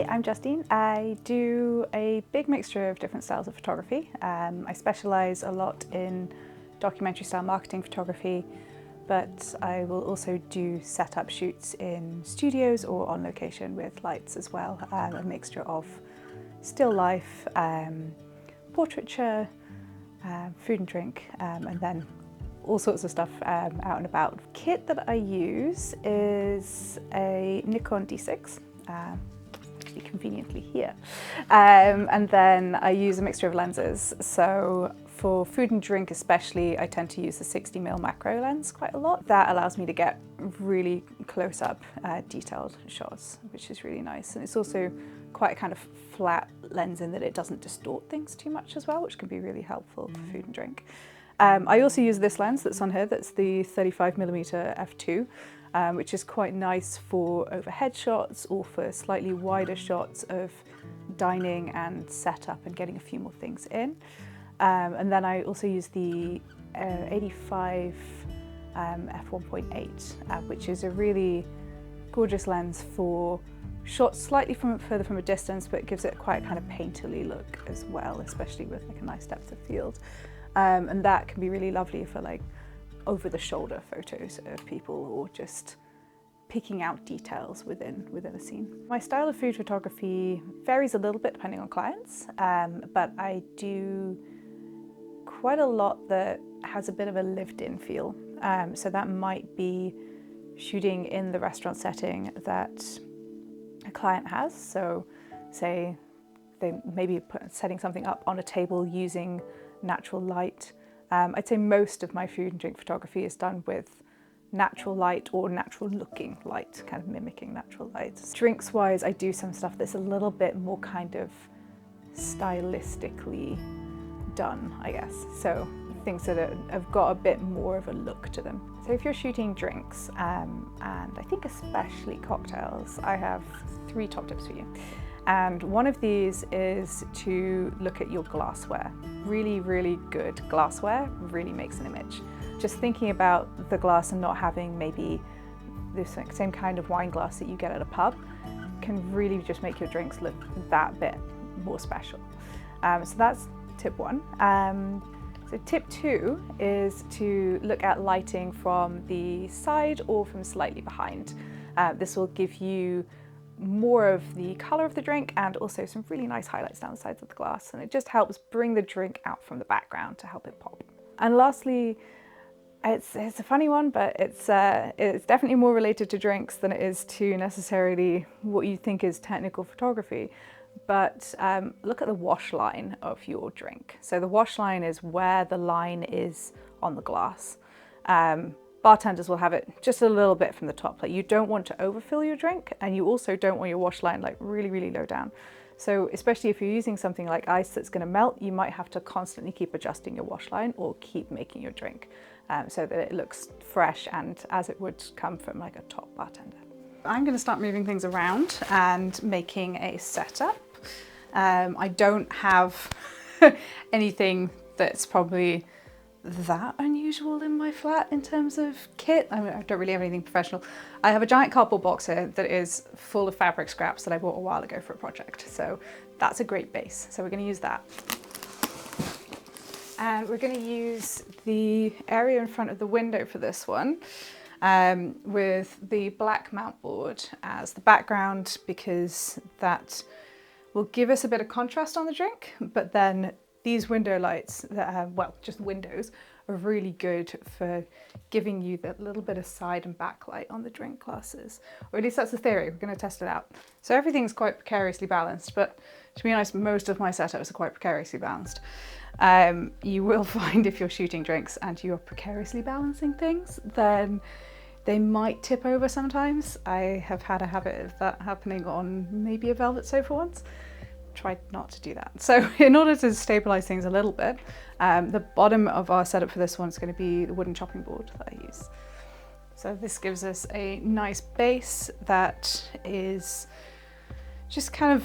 I'm Justine. I do a big mixture of different styles of photography. I specialise a lot in documentary style marketing photography, but I will also do setup shoots in studios or on location with lights as well. A mixture of still life, portraiture, food and drink, and then all sorts of stuff out and about. Kit that I use is a Nikon D6, actually conveniently here. And then I use a mixture of lenses. So for food and drink especially, I tend to use the 60mm macro lens quite a lot. That allows me to get really close up detailed shots, which is really nice. And it's also quite a kind of flat lens in that it doesn't distort things too much as well, which can be really helpful for food and drink. I also use this lens that's on here, that's the 35mm f2, which is quite nice for overhead shots or for slightly wider shots of dining and setup and getting a few more things in. And then I also use the 85 f1.8, which is a really gorgeous lens for shots slightly further from a distance, but it gives it quite a kind of painterly look as well, especially with like a nice depth of field. And that can be really lovely for like over the shoulder photos of people or just picking out details within a scene. My style of food photography varies a little bit depending on clients, but I do quite a lot that has a bit of a lived-in feel. So that might be shooting in the restaurant setting that a client has. So say they maybe setting something up on a table using natural light. I'd say most of my food and drink photography is done with natural light or natural looking light, kind of mimicking natural light. Drinks wise, I do some stuff that's a little bit more kind of stylistically done, I guess. So things that have got a bit more of a look to them. So if you're shooting drinks, and I think especially cocktails, I have 3 top tips for you. And one of these is to look at your glassware. Really, really good glassware really makes an image. Just thinking about the glass and not having maybe the same kind of wine glass that you get at a pub can really just make your drinks look that bit more special. So that's tip 1. So tip 2 is to look at lighting from the side or from slightly behind. This will give you more of the color of the drink and also some really nice highlights down the sides of the glass, and it just helps bring the drink out from the background to help it pop. And lastly, it's a funny one, but it's definitely more related to drinks than it is to necessarily what you think is technical photography. But look at the wash line of your drink. So the wash line is where the line is on the glass. Bartenders will have it just a little bit from the top. Like, you don't want to overfill your drink, and you also don't want your wash line like really, really low down. So especially if you're using something like ice that's going to melt, you might have to constantly keep adjusting your wash line or keep making your drink so that it looks fresh and as it would come from like a top bartender. I'm going to start moving things around and making a setup. I don't have anything that's probably that unusual in my flat in terms of kit. I mean, I don't really have anything professional. I have a giant cardboard box here that is full of fabric scraps that I bought a while ago for a project. So that's a great base. So we're going to use that. And we're going to use the area in front of the window for this one with the black mount board as the background, because that will give us a bit of contrast on the drink, but then these window lights, well, just windows, are really good for giving you that little bit of side and backlight on the drink glasses. Or at least that's the theory. We're going to test it out. So everything's quite precariously balanced, but to be honest, most of my setups are quite precariously balanced. You will find if you're shooting drinks and you're precariously balancing things, then they might tip over sometimes. I have had a habit of that happening on maybe a velvet sofa once. Tried not to do that. So in order to stabilize things a little bit, the bottom of our setup for this one is going to be the wooden chopping board that I use. So this gives us a nice base that is just kind of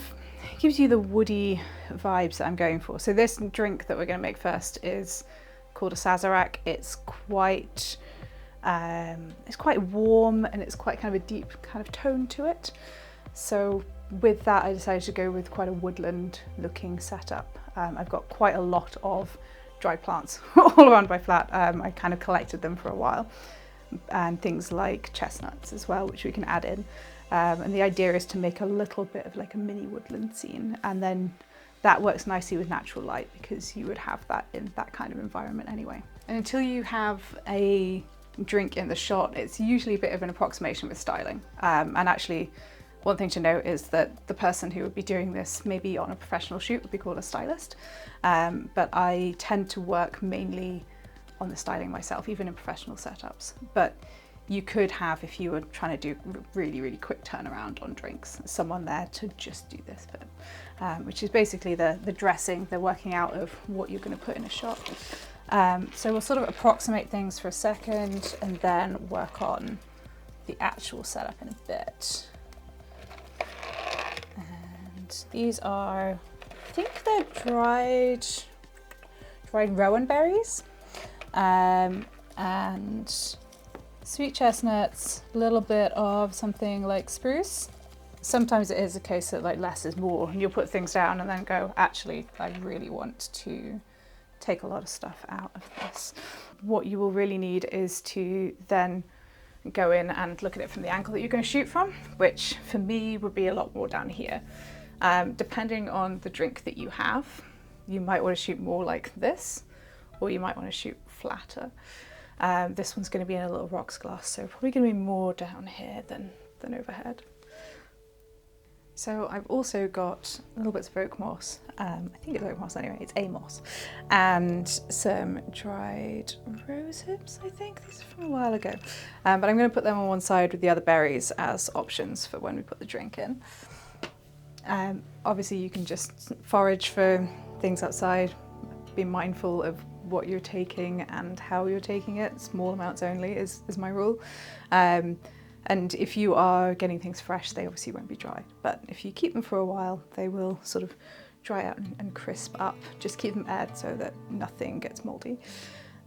gives you the woody vibes that I'm going for. So this drink that we're going to make first is called a Sazerac. It's quite warm and it's quite kind of a deep kind of tone to it. So with that, I decided to go with quite a woodland looking setup. I've got quite a lot of dried plants all around my flat. I kind of collected them for a while, and things like chestnuts as well, which we can add in. And the idea is to make a little bit of like a mini woodland scene, and then that works nicely with natural light because you would have that in that kind of environment anyway. And until you have a drink in the shot, it's usually a bit of an approximation with styling. And actually, one thing to note is that the person who would be doing this maybe on a professional shoot would be called a stylist. But I tend to work mainly on the styling myself, even in professional setups. But you could have, if you were trying to do really, really quick turnaround on drinks, someone there to just do this bit, which is basically the dressing, the working out of what you're going to put in a shot. So we'll sort of approximate things for a second and then work on the actual setup in a bit. And these are, I think they're dried rowan berries, and sweet chestnuts, a little bit of something like spruce. Sometimes it is a case that like less is more, and you'll put things down and then go, actually, I really want to take a lot of stuff out of this. What you will really need is to then go in and look at it from the angle that you're going to shoot from, which for me would be a lot more down here. Depending on the drink that you have, you might want to shoot more like this, or you might want to shoot flatter. This one's going to be in a little rocks glass, so probably going to be more down here than overhead. So I've also got little bits of oak moss, I think it's oak moss anyway, it's Amos, and some dried rose hips, I think, these are from a while ago. But I'm going to put them on one side with the other berries as options for when we put the drink in. Obviously you can just forage for things outside, be mindful of what you're taking and how you're taking it. Small amounts only is my rule. And if you are getting things fresh, they obviously won't be dry. But if you keep them for a while, they will sort of dry out and crisp up. Just keep them aired so that nothing gets moldy.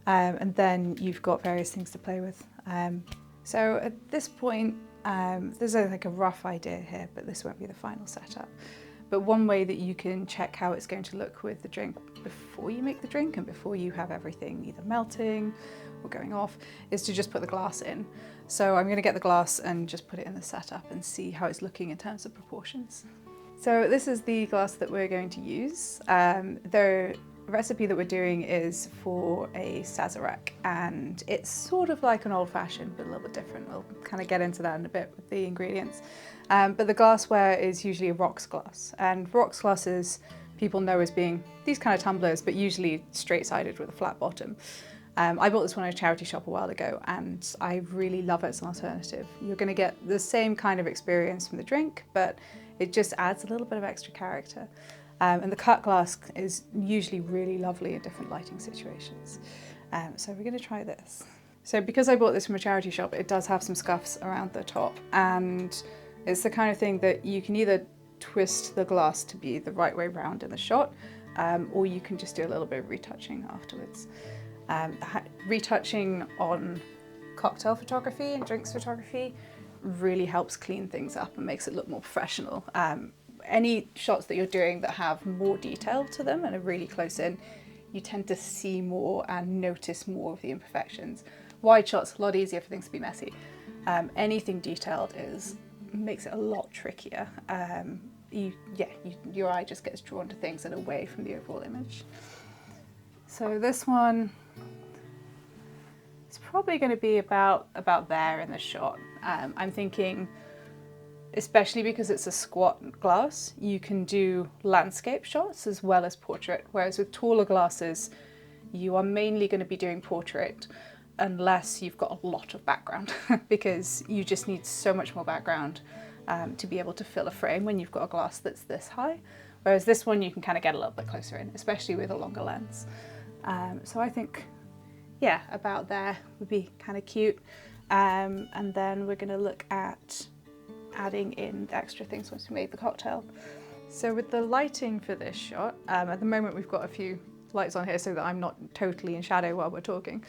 And then you've got various things to play with. So at this point, there's like a rough idea here, but this won't be the final setup. But one way that you can check how it's going to look with the drink before you make the drink and before you have everything either melting or going off is to just put the glass in. So I'm going to get the glass and just put it in the setup and see how it's looking in terms of proportions. So this is the glass that we're going to use. The recipe that we're doing is for a Sazerac, and it's sort of like an old-fashioned but a little bit different. We'll kind of get into that in a bit with the ingredients. But the glassware is usually a rocks glass, and rocks glasses people know as being these kind of tumblers, but usually straight-sided with a flat bottom. I bought this one at a charity shop a while ago, and I really love it as an alternative. You're going to get the same kind of experience from the drink, but it just adds a little bit of extra character. And the cut glass is usually really lovely in different lighting situations. So we're going to try this. So because I bought this from a charity shop, it does have some scuffs around the top, and it's the kind of thing that you can either twist the glass to be the right way round in the shot, or you can just do a little bit of retouching afterwards. Retouching on cocktail photography and drinks photography really helps clean things up and makes it look more professional. Any shots that you're doing that have more detail to them and are really close in, you tend to see more and notice more of the imperfections. Wide shots, a lot easier for things to be messy. Anything detailed makes it a lot trickier. Your eye just gets drawn to things and away from the overall image. So this one is probably going to be about there in the shot. I'm thinking, especially because it's a squat glass, you can do landscape shots as well as portrait, whereas with taller glasses, you are mainly going to be doing portrait unless you've got a lot of background, because you just need so much more background to be able to fill a frame when you've got a glass that's this high. Whereas this one you can kind of get a little bit closer in, especially with a longer lens. So I think, yeah, about there would be kind of cute. And then we're going to look at adding in the extra things once we made the cocktail. So with the lighting for this shot, at the moment we've got a few lights on here so that I'm not totally in shadow while we're talking,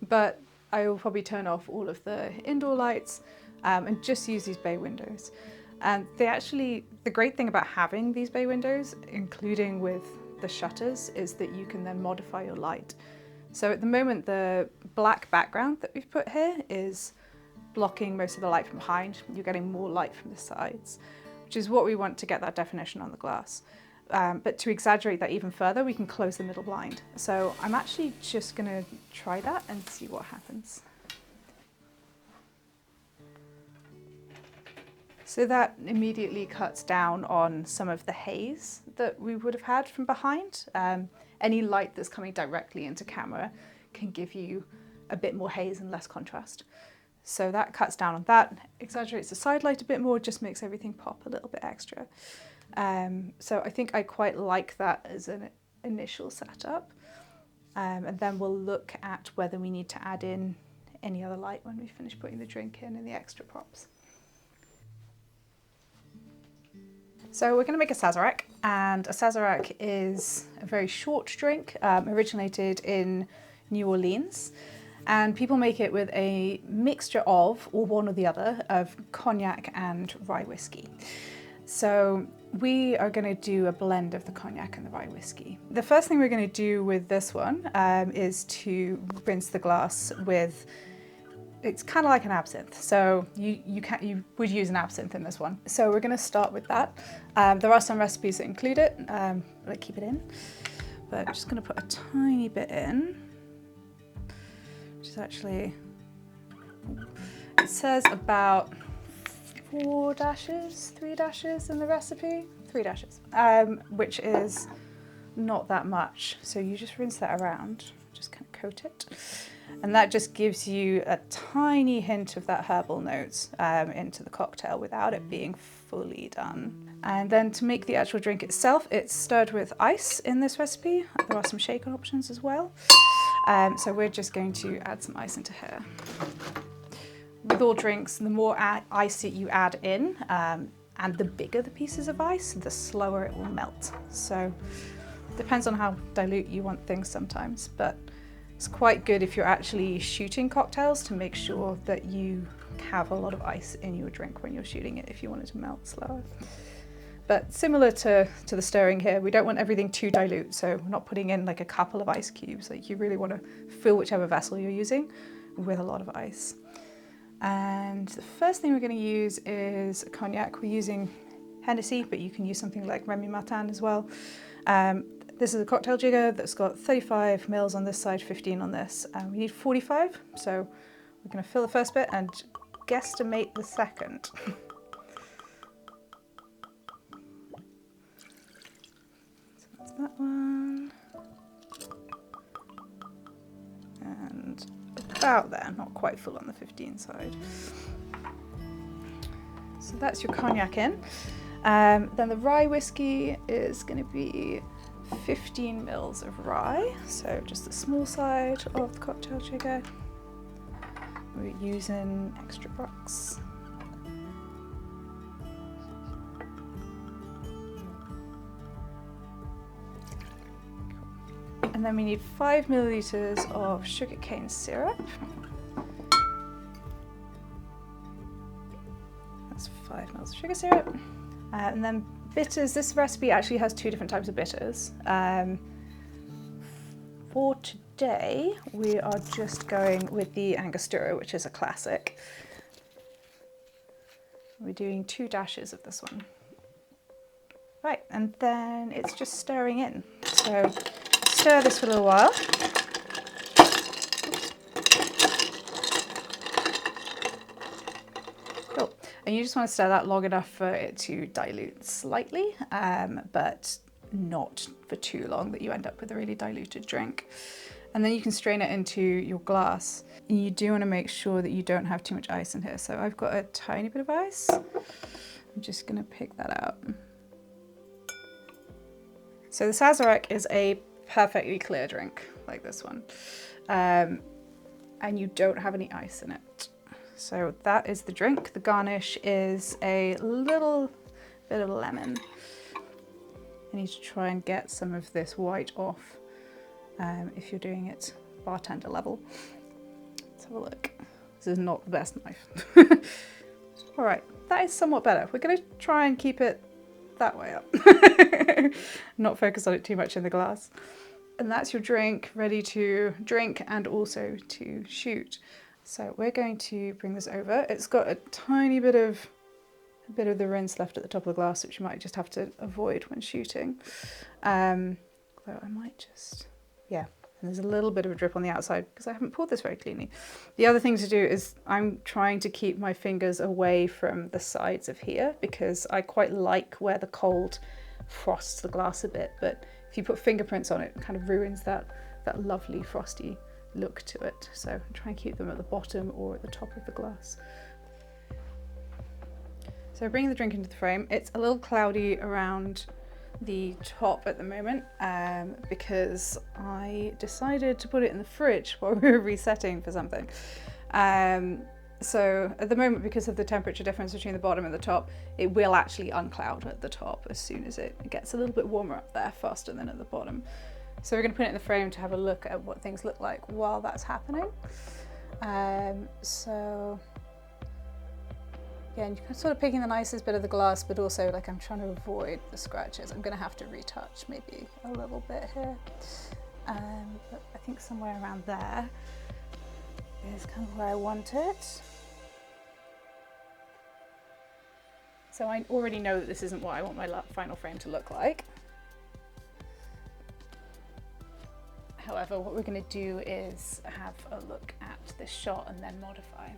but I will probably turn off all of the indoor lights and just use these bay windows. And the great thing about having these bay windows, including with the shutters, is that you can then modify your light. So at the moment, the black background that we've put here is blocking most of the light from behind. You're getting more light from the sides, which is what we want to get that definition on the glass. But to exaggerate that even further, we can close the middle blind. So I'm actually just gonna try that and see what happens. So that immediately cuts down on some of the haze that we would have had from behind. Any light that's coming directly into camera can give you a bit more haze and less contrast. So that cuts down on that, exaggerates the side light a bit more, just makes everything pop a little bit extra. So I think I quite like that as an initial setup. And then we'll look at whether we need to add in any other light when we finish putting the drink in and the extra props. So we're going to make a Sazerac, and a Sazerac is a very short drink, originated in New Orleans, and people make it with a mixture of, or one or the other, of cognac and rye whiskey. So we are going to do a blend of the cognac and the rye whiskey. The first thing we're going to do with this one is to rinse the glass with, it's kind of like an absinthe, so you would use an absinthe in this one. So we're going to start with that. There are some recipes that include it, like keep it in, but I'm just going to put a tiny bit in, which is actually, it says about 3 dashes in the recipe, 3 dashes, which is not that much. So you just rinse that around, just kind of coat it. And that just gives you a tiny hint of that herbal notes into the cocktail without it being fully done. And then to make the actual drink itself, it's stirred with ice in this recipe. There are some shaken options as well. So we're just going to add some ice into here. With all drinks, the more ice that you add in, and the bigger the pieces of ice, the slower it will melt. So depends on how dilute you want things sometimes, but it's quite good if you're actually shooting cocktails to make sure that you have a lot of ice in your drink when you're shooting it if you want it to melt slower. But similar to the stirring here, we don't want everything too dilute, so we're not putting in like a couple of ice cubes. Like you really want to fill whichever vessel you're using with a lot of ice. And the first thing we're going to use is cognac. We're using Hennessy, but you can use something like Remy Martin as well. This is a cocktail jigger that's got 35 mils on this side, 15 on this. We need 45, so we're going to fill the first bit and guesstimate the second. So that's that one. And about there, not quite full on the 15 side. So that's your cognac in. Then the rye whiskey is going to be 15 mils of rye, so just the small side of the cocktail jigger. We're using extra rocks. And then we need 5 milliliters of sugarcane syrup. That's 5 mils of sugar syrup. And then bitters. This recipe actually has 2 different types of bitters. For today, we are just going with the Angostura, which is a classic. We're doing 2 dashes of this one. Right, and then it's just stirring in. So stir this for a little while. Cool. And you just want to stir that long enough for it to dilute slightly, but not for too long that you end up with a really diluted drink. And then you can strain it into your glass. And you do want to make sure that you don't have too much ice in here. So I've got a tiny bit of ice. I'm just going to pick that out. So the Sazerac is a perfectly clear drink like this one. And you don't have any ice in it. So that is the drink. The garnish is a little bit of lemon. I need to try and get some of this white off if you're doing it bartender level. Let's have a look. This is not the best knife. All right, that is somewhat better. We're going to try and keep it that way up. Not focus on it too much in the glass. And that's your drink, ready to drink and also to shoot. So we're going to bring this over. It's got a tiny bit of the rinse left at the top of the glass, which you might just have to avoid when shooting. Though I might just, yeah. And there's a little bit of a drip on the outside because I haven't poured this very cleanly. The other thing to do is I'm trying to keep my fingers away from the sides of here because I quite like where the cold frosts the glass a bit, but if you put fingerprints on it, it kind of ruins that lovely frosty look to it. So try and keep them at the bottom or at the top of the glass. So bringing the drink into the frame, it's a little cloudy around the top at the moment because I decided to put it in the fridge while we were resetting for something. So at the moment, because of the temperature difference between the bottom and the top, it will actually uncloud at the top as soon as it gets a little bit warmer up there, faster than at the bottom. So we're going to put it in the frame to have a look at what things look like while that's happening. So yeah, and you're sort of picking the nicest bit of the glass, but also like I'm trying to avoid the scratches. I'm going to have to retouch maybe a little bit here. But I think somewhere around there is kind of where I want it. So I already know that this isn't what I want my final frame to look like. However, what we're going to do is have a look at this shot and then modify.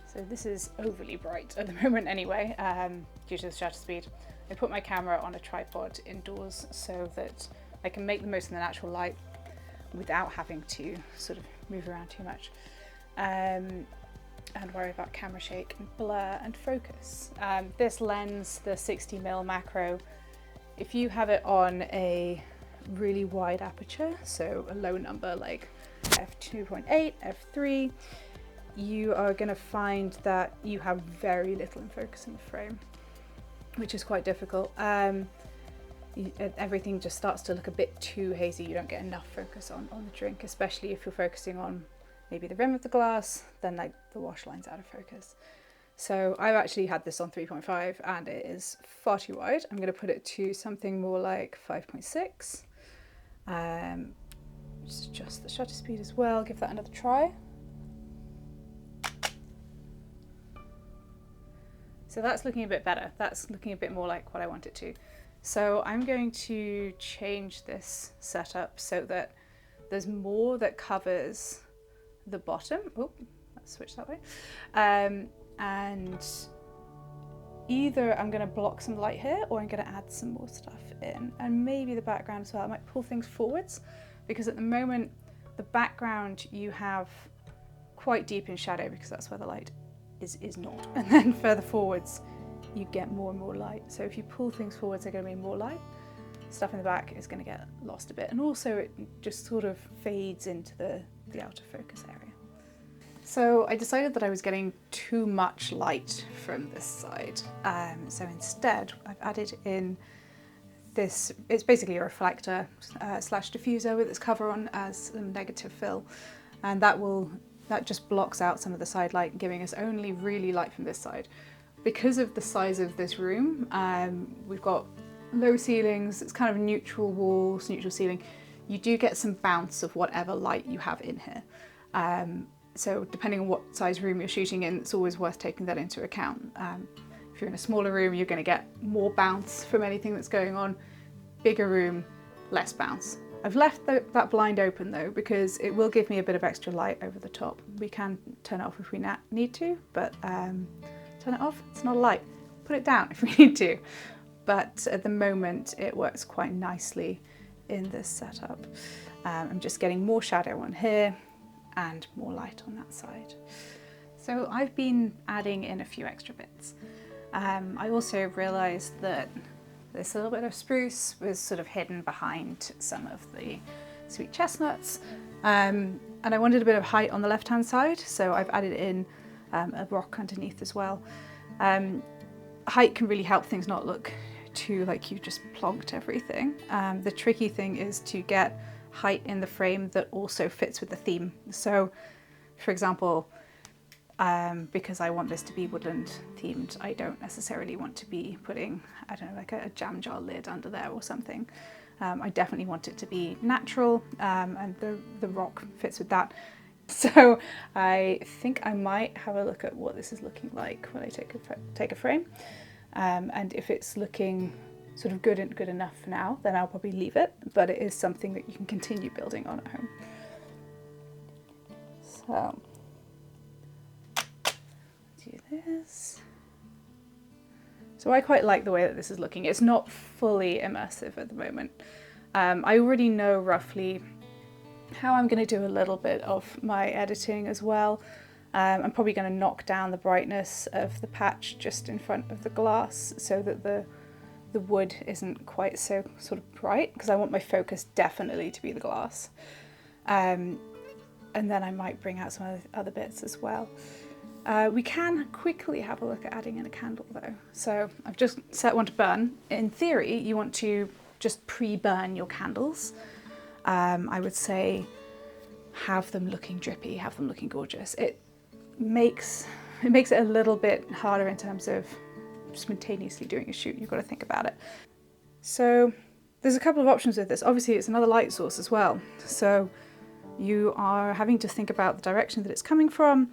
So this is overly bright at the moment anyway, due to the shutter speed. I put my camera on a tripod indoors so that I can make the most of the natural light without having to sort of move around too much and worry about camera shake and blur and focus. This lens, the 60mm macro, if you have it on a really wide aperture, so a low number like f2.8, f3, you are going to find that you have very little in focus in the frame, which is quite difficult. Everything just starts to look a bit too hazy. You don't get enough focus on the drink, especially if you're focusing on maybe the rim of the glass, then like the wash line's out of focus. So I've actually had this on 3.5 and it is far too wide. I'm going to put it to something more like 5.6. Just adjust the shutter speed as well, give that another try. So that's looking a bit better. That's looking a bit more like what I want it to. So I'm going to change this setup so that there's more that covers the bottom. Oh, let's switch that way. And either I'm going to block some light here or I'm going to add some more stuff in, and maybe the background as well. I might pull things forwards because at the moment the background you have quite deep in shadow because that's where the light is not, and then further forwards you get more and more light. So if you pull things forwards, they're going to be more light. Stuff in the back is going to get lost a bit, and also it just sort of fades into the outer focus area. So I decided that I was getting too much light from this side, so instead I've added in this, it's basically a reflector slash diffuser with its cover on as a negative fill, and that just blocks out some of the side light, giving us only really light from this side. Because of the size of this room, we've got low ceilings, it's kind of neutral walls, neutral ceiling. You do get some bounce of whatever light you have in here. So depending on what size room you're shooting in, it's always worth taking that into account. If you're in a smaller room, you're going to get more bounce from anything that's going on. Bigger room, less bounce. I've left that blind open though, because it will give me a bit of extra light over the top. We can turn it off if we need to, but turn it off, it's not a light. Put it down if we need to. But at the moment, it works quite nicely in this setup. I'm just getting more shadow on here and more light on that side. So I've been adding in a few extra bits. I also realized that this little bit of spruce was sort of hidden behind some of the sweet chestnuts. And I wanted a bit of height on the left-hand side, so I've added in a rock underneath as well. Height can really help things not look too like you just plonked everything. The tricky thing is to get height in the frame that also fits with the theme. So for example, because I want this to be woodland themed, I don't necessarily want to be putting, I don't know, like a jam jar lid under there or something. I definitely want it to be natural, and the rock fits with that. So I think I might have a look at what this is looking like when I take a frame. And if it's looking sort of good enough for now, then I'll probably leave it, but it is something that you can continue building on at home. So, do this. So I quite like the way that this is looking. It's not fully immersive at the moment. I already know roughly how I'm going to do a little bit of my editing as well. I'm probably going to knock down the brightness of the patch just in front of the glass so that the wood isn't quite so sort of bright, because I want my focus definitely to be the glass. And then I might bring out some other bits as well. We can quickly have a look at adding in a candle though. So I've just set one to burn. In theory, you want to just pre-burn your candles. I would say have them looking drippy, have them looking gorgeous. It makes it a little bit harder in terms of spontaneously doing a shoot. You've got to think about it. So there's a couple of options with this. Obviously it's another light source as well. So you are having to think about the direction that it's coming from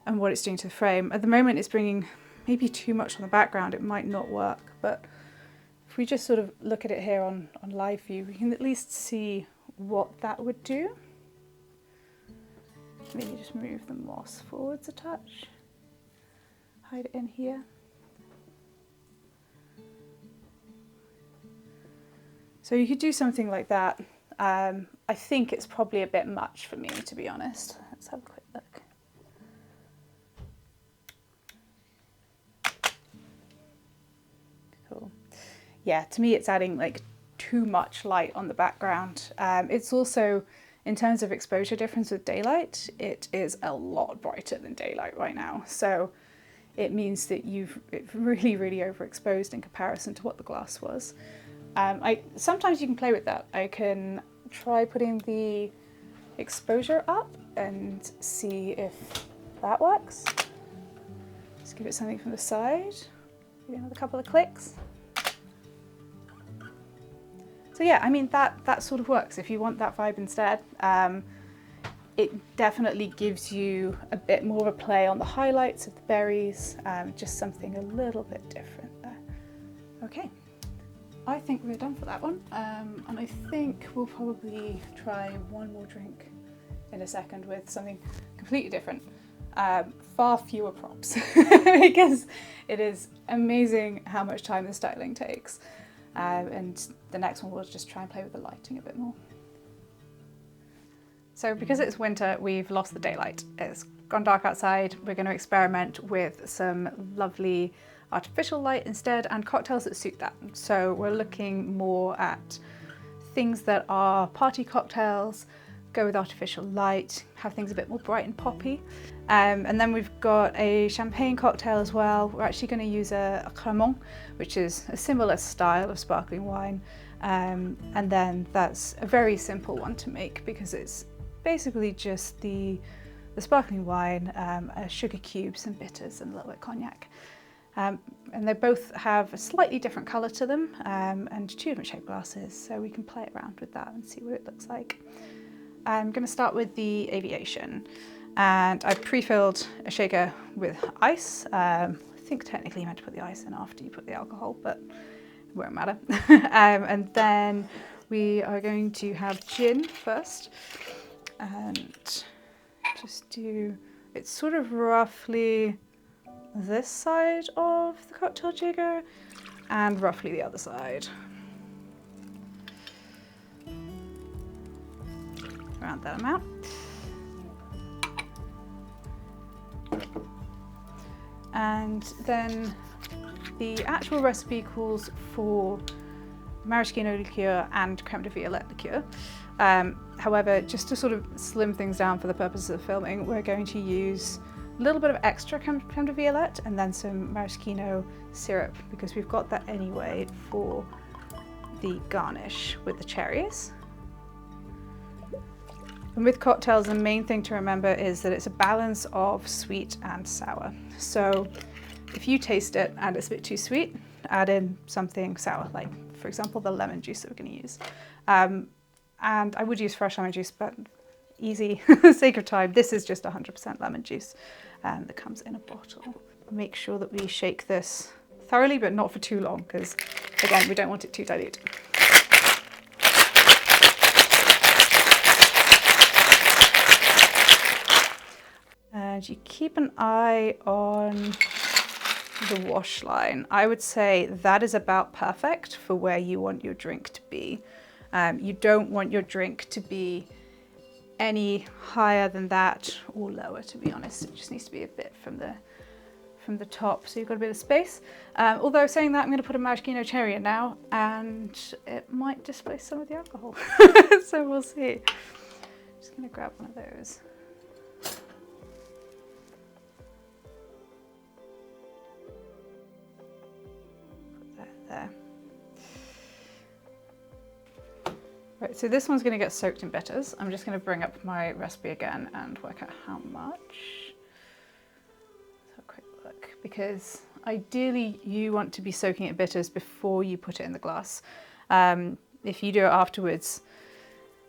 and what it's doing to the frame. At the moment it's bringing maybe too much on the background. It might not work, but if we just sort of look at it here on live view, we can at least see what that would do. Maybe just move the moss forwards a touch, hide it in here. So you could do something like that. I think it's probably a bit much for me, to be honest. Let's have a quick look. Cool. Yeah, to me it's adding like too much light on the background. It's also, in terms of exposure difference with daylight, it is a lot brighter than daylight right now. So it means that you've really overexposed in comparison to what the glass was. Sometimes you can play with that. I can try putting the exposure up and see if that works. Just give it something from the side. Maybe another couple of clicks. So yeah, I mean, that sort of works if you want that vibe instead. It definitely gives you a bit more of a play on the highlights of the berries, just something a little bit different there. Okay, I think we're done for that one. And I think we'll probably try one more drink in a second with something completely different. Far fewer props, because it is amazing how much time the styling takes. And the next one we'll just try and play with the lighting a bit more. So because it's winter, we've lost the daylight. It's gone dark outside. We're going to experiment with some lovely artificial light instead and cocktails that suit that. So we're looking more at things that are party cocktails, go with artificial light, have things a bit more bright and poppy. And then we've got a champagne cocktail as well. We're actually going to use a Cremant, which is a similar style of sparkling wine. And then that's a very simple one to make because it's basically just the sparkling wine, sugar cubes, some bitters and a little bit of cognac. And they both have a slightly different colour to them and two different shaped glasses, so we can play around with that and see what it looks like. I'm going to start with the Aviation, and I've pre-filled a shaker with ice. I think technically you meant to put the ice in after you put the alcohol, but it won't matter. And then we are going to have gin first, and just do, it's sort of roughly this side of the cocktail jigger and roughly the other side. Around that amount. And then the actual recipe calls for maraschino liqueur and creme de violette liqueur. However, just to sort of slim things down for the purposes of filming, we're going to use little bit of extra creme de violette, and then some maraschino syrup, because we've got that anyway for the garnish with the cherries. And with cocktails, the main thing to remember is that it's a balance of sweet and sour. So if you taste it and it's a bit too sweet, add in something sour, like for example the lemon juice that we're going to use. And I would use fresh lemon juice, but easy, sake of time, this is just 100% lemon juice that comes in a bottle. Make sure that we shake this thoroughly, but not for too long, because again, we don't want it too dilute. And you keep an eye on the wash line. I would say that is about perfect for where you want your drink to be. You don't want your drink to be any higher than that or lower, to be honest. It just needs to be a bit from the top, so you've got a bit of space. Although saying that, I'm going to put a maraschino cherry in now, and it might displace some of the alcohol. So we'll see. Just going to grab one of those. There. Right, so this one's going to get soaked in bitters. I'm just going to bring up my recipe again and work out how much. Let's have a quick look, because ideally you want to be soaking it in bitters before you put it in the glass. If you do it afterwards,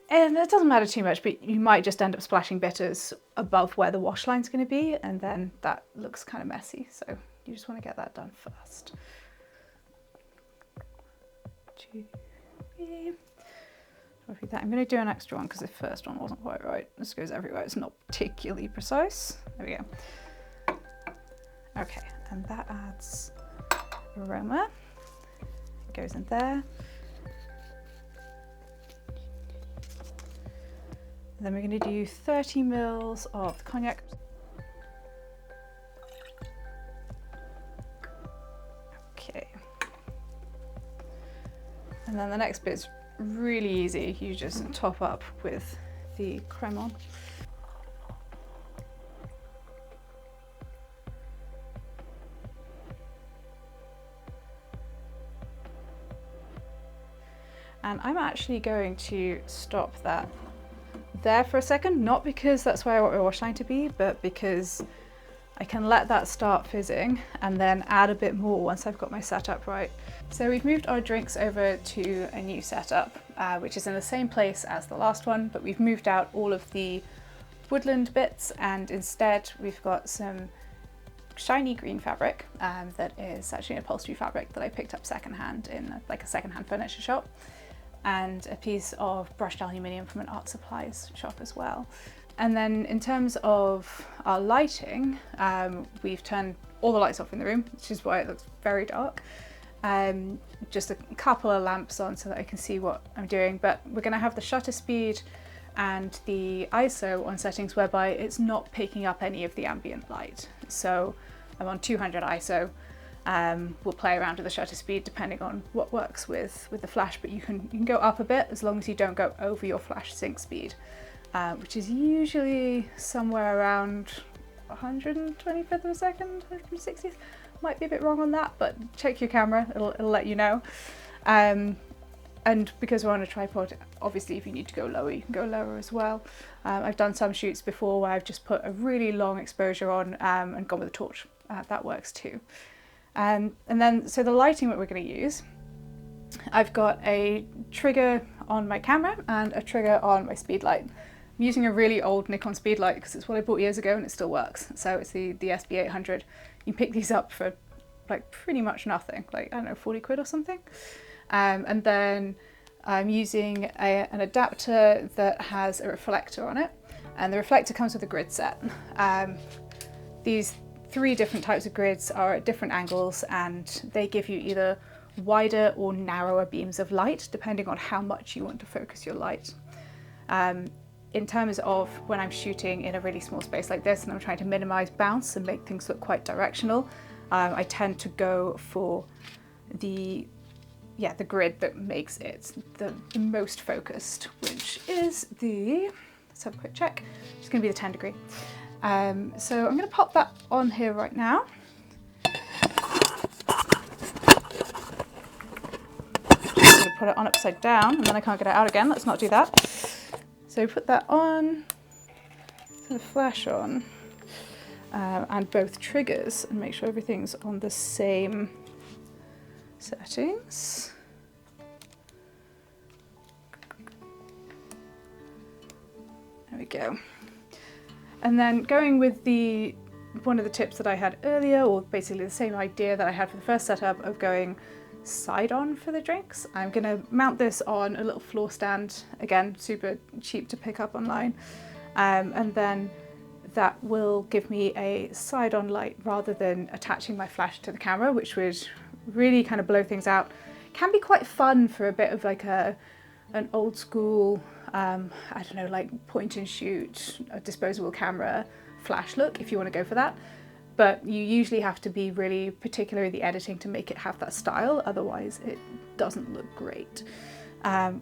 and it doesn't matter too much, but you might just end up splashing bitters above where the wash line's going to be, and then that looks kind of messy. So you just want to get that done first. 2, 3. I'm going to do an extra one because the first one wasn't quite right. This goes everywhere. It's not particularly precise. There we go. Okay, and that adds aroma. It goes in there. And then we're going to do 30 mils of cognac. Okay. And then the next bit's really easy. You just top up with the cremon. And I'm actually going to stop that there for a second, not because that's where I want my wash line to be, but because I can let that start fizzing and then add a bit more once I've got my setup right. So we've moved our drinks over to a new setup, which is in the same place as the last one, but we've moved out all of the woodland bits, and instead we've got some shiny green fabric that is actually an upholstery fabric that I picked up secondhand in like a secondhand furniture shop, and a piece of brushed aluminium from an art supplies shop as well. And then in terms of our lighting, we've turned all the lights off in the room, which is why it looks very dark. Just a couple of lamps on so that I can see what I'm doing, but we're going to have the shutter speed and the ISO on settings whereby it's not picking up any of the ambient light. So I'm on 200 ISO. We'll play around with the shutter speed depending on what works with the flash, but you can go up a bit as long as you don't go over your flash sync speed. Which is usually somewhere around 125th of a second, 160th. Might be a bit wrong on that, but check your camera, it'll let you know. And because we're on a tripod, obviously if you need to go lower, you can go lower as well. I've done some shoots before where I've just put a really long exposure on and gone with a torch. That works too. And then, so the lighting that we're going to use, I've got a trigger on my camera and a trigger on my speed light. I'm using a really old Nikon speed light because it's what I bought years ago and it still works. So it's the SB800. You pick these up for like pretty much nothing, like I don't know, 40 quid or something. And then I'm using an adapter that has a reflector on it, and the reflector comes with a grid set. These 3 different types of grids are at different angles, and they give you either wider or narrower beams of light depending on how much you want to focus your light. In terms of when I'm shooting in a really small space like this and I'm trying to minimize bounce and make things look quite directional, I tend to go for the grid that makes it the most focused, which is let's have a quick check, it's going to be the 10 degree. So I'm going to pop that on here right now. I'm going to put it on upside down and then I can't get it out again. Let's not do that. So put that on, turn the flash on, and both triggers, and make sure everything's on the same settings. There we go. And then going with one of the tips that I had earlier, or basically the same idea that I had for the first setup of going side on for the drinks. I'm going to mount this on a little floor stand, again super cheap to pick up online, and then that will give me a side on light rather than attaching my flash to the camera, which would really kind of blow things out. Can be quite fun for a bit of like an old school, I don't know, like point and shoot, a disposable camera flash look if you want to go for that. But you usually have to be really particular in the editing to make it have that style, otherwise it doesn't look great.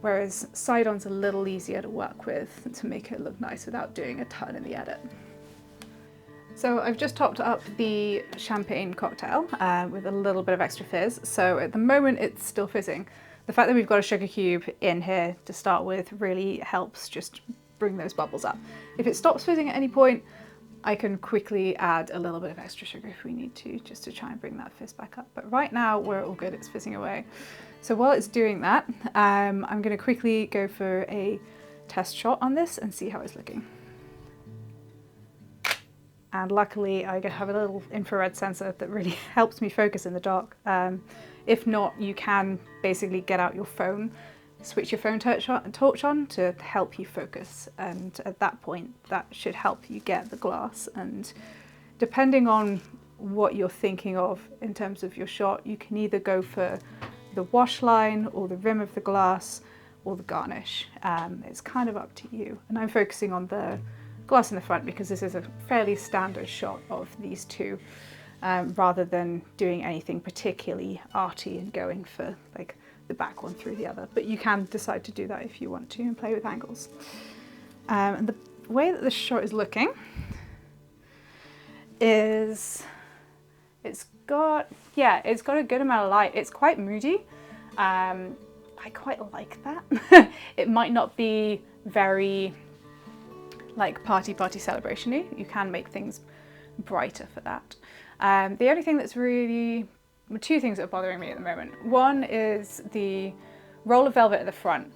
Whereas side-on's a little easier to work with to make it look nice without doing a ton in the edit. So I've just topped up the champagne cocktail with a little bit of extra fizz. So at the moment it's still fizzing. The fact that we've got a sugar cube in here to start with really helps just bring those bubbles up. If it stops fizzing at any point, I can quickly add a little bit of extra sugar if we need to, just to try and bring that fizz back up. But right now we're all good, it's fizzing away. So while it's doing that, I'm going to quickly go for a test shot on this and see how it's looking. And luckily I have a little infrared sensor that really helps me focus in the dark. If not, you can basically get out your phone, switch your phone torch on to help you focus, and at that point that should help you get the glass. And depending on what you're thinking of in terms of your shot, you can either go for the wash line or the rim of the glass or the garnish. It's kind of up to you, and I'm focusing on the glass in the front because this is a fairly standard shot of these two, rather than doing anything particularly arty and going for like the back one through the other. But you can decide to do that if you want to and play with angles. And the way that this shot is looking is it's got a good amount of light. It's quite moody. I quite like that. It might not be very like party celebration-y. You can make things brighter for that. The only thing that's really, two things that are bothering me at the moment. One is the roll of velvet at the front.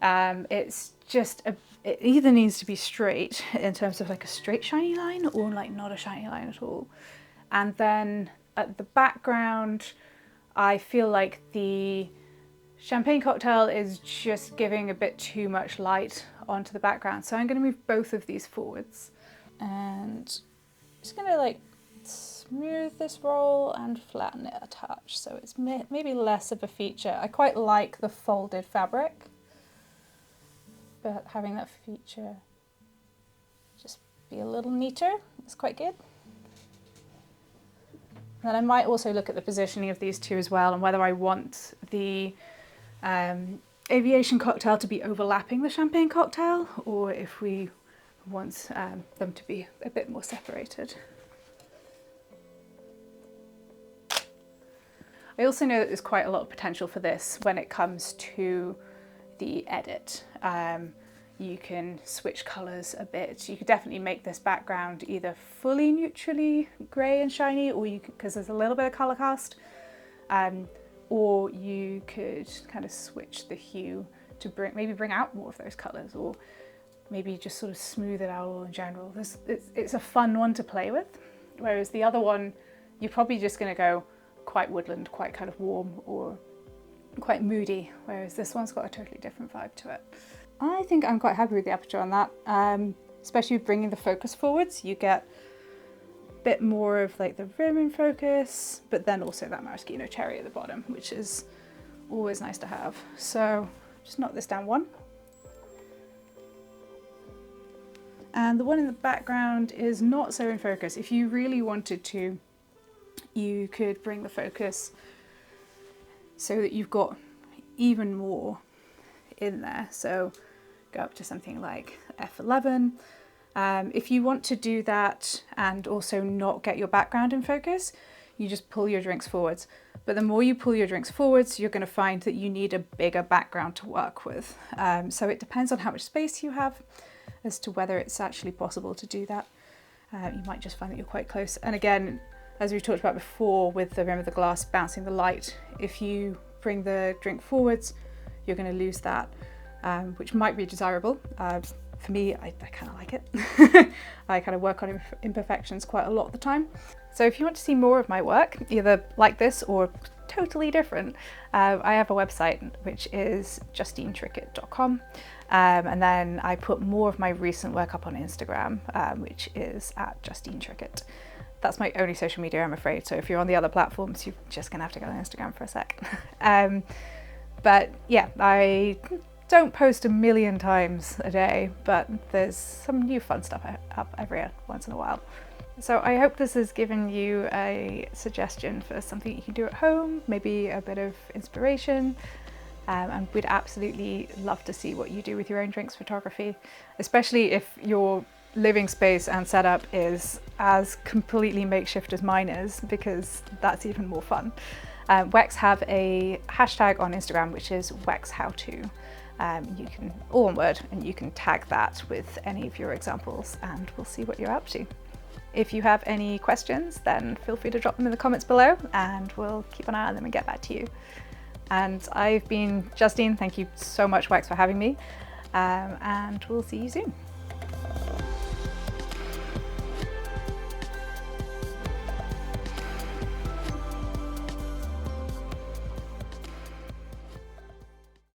It's just, it either needs to be straight in terms of like a straight shiny line or like not a shiny line at all. And then at the background, I feel like the champagne cocktail is just giving a bit too much light onto the background. So I'm going to move both of these forwards and just going to like smooth this roll and flatten it a touch so it's maybe less of a feature. I quite like the folded fabric, but having that feature just be a little neater is quite good. And then I might also look at the positioning of these two as well and whether I want the aviation cocktail to be overlapping the champagne cocktail or if we want them to be a bit more separated. I also know that there's quite a lot of potential for this when it comes to the edit. You can switch colours a bit. You could definitely make this background either fully neutrally grey and shiny, or you could, because there's a little bit of colour cast, or you could kind of switch the hue to maybe bring out more of those colours, or maybe just sort of smooth it out all in general. It's a fun one to play with, whereas the other one, you're probably just going to go quite woodland, quite kind of warm or quite moody, whereas this one's got a totally different vibe to it. I think I'm quite happy with the aperture on that, especially with bringing the focus forwards. You get a bit more of like the rim in focus, but then also that maraschino cherry at the bottom, which is always nice to have. So just knock this down one. And the one in the background is not so in focus. If you really wanted to, you could bring the focus so that you've got even more in there. So go up to something like f11 If you want to do that and also not get your background in focus, you just pull your drinks forwards. But the more you pull your drinks forwards, you're going to find that you need a bigger background to work with. So it depends on how much space you have as to whether it's actually possible to do that. You might just find that you're quite close. And again, as we talked about before with the rim of the glass bouncing the light, if you bring the drink forwards, you're going to lose that, which might be desirable. For me, I kind of like it. I kind of work on imperfections quite a lot of the time. So if you want to see more of my work, either like this or totally different, I have a website which is justinetrickett.com, and then I put more of my recent work up on Instagram, which is at Justine Trickett. That's my only social media, I'm afraid, so if you're on the other platforms, you're just gonna have to go on Instagram for a sec. But yeah, I don't post a million times a day, but there's some new fun stuff up every once in a while. So I hope this has given you a suggestion for something you can do at home, maybe a bit of inspiration, and we'd absolutely love to see what you do with your own drinks photography, especially if your living space and setup is as completely makeshift as mine is, because that's even more fun. Wex have a hashtag on Instagram which is WexHowTo. You can, all one word, and you can tag that with any of your examples and we'll see what you're up to. If you have any questions, then feel free to drop them in the comments below and we'll keep an eye on them and get back to you. And I've been Justine, thank you so much Wex for having me, and we'll see you soon.